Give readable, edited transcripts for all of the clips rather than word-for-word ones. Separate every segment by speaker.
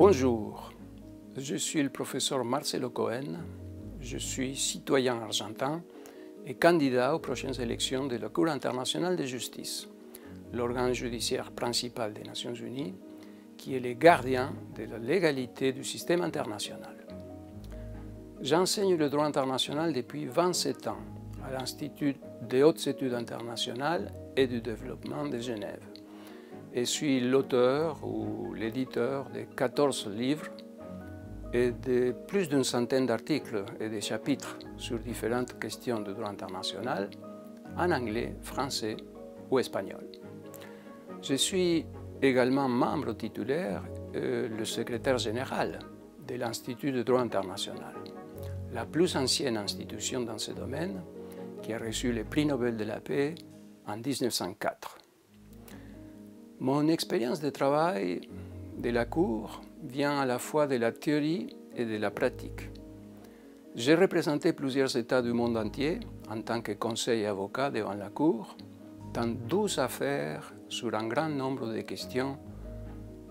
Speaker 1: Bonjour, je suis le professeur Marcelo Cohen, je suis citoyen argentin et candidat aux prochaines élections de la Cour internationale de justice, l'organe judiciaire principal des Nations Unies, qui est le gardien de la légalité du système international. J'enseigne le droit international depuis 27 ans à l'Institut des hautes études internationales et du développement de Genève et suis l'auteur ou l'éditeur de 14 livres et de plus d'une centaine d'articles et de chapitres sur différentes questions de droit international en anglais, français ou espagnol. Je suis également membre titulaire et le secrétaire général de l'Institut de droit international, la plus ancienne institution dans ce domaine qui a reçu le prix Nobel de la paix en 1904. Mon expérience de travail de la Cour vient à la fois de la théorie et de la pratique. J'ai représenté plusieurs États du monde entier en tant que conseiller et avocat devant la Cour dans 12 affaires sur un grand nombre de questions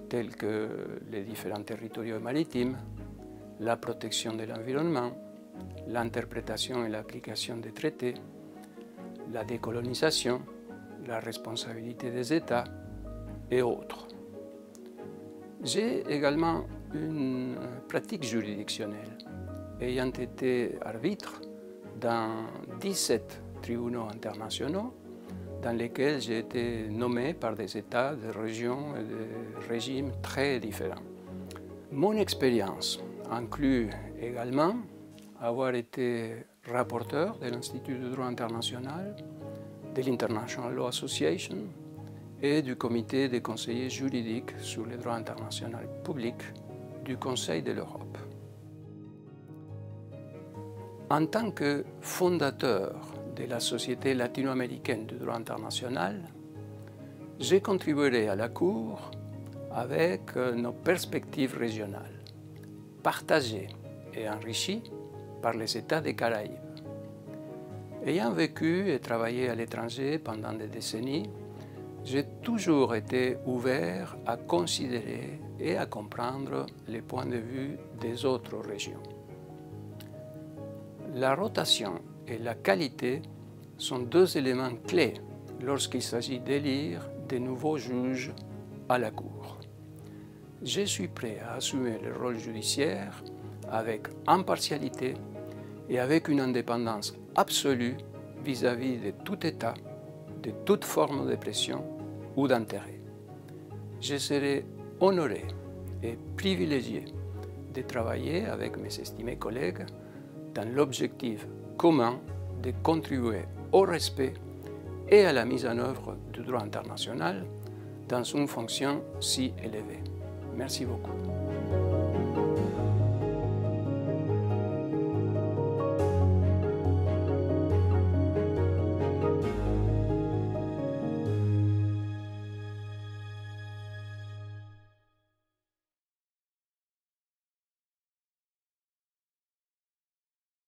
Speaker 1: telles que les différents territoires maritimes, la protection de l'environnement, l'interprétation et l'application des traités, la décolonisation, la responsabilité des États et autres. J'ai également une pratique juridictionnelle, ayant été arbitre dans 17 tribunaux internationaux dans lesquels j'ai été nommé par des États, des régions et des régimes très différents. Mon expérience inclut également avoir été rapporteur de l'Institut de droit international, de l'International Law Association et du Comité des conseillers juridiques sur le droit international public du Conseil de l'Europe. En tant que fondateur de la Société latino-américaine du droit international, j'ai contribué à la Cour avec nos perspectives régionales, partagées et enrichies par les États des Caraïbes. Ayant vécu et travaillé à l'étranger pendant des décennies, j'ai toujours été ouvert à considérer et à comprendre les points de vue des autres régions. La rotation et la qualité sont deux éléments clés lorsqu'il s'agit d'élire de nouveaux juges à la Cour. Je suis prêt à assumer le rôle judiciaire avec impartialité et avec une indépendance absolue vis-à-vis de tout État, de toute forme de pression ou d'intérêt. Je serai honoré et privilégié de travailler avec mes estimés collègues dans l'objectif commun de contribuer au respect et à la mise en œuvre du droit international dans une fonction si élevée. Merci beaucoup.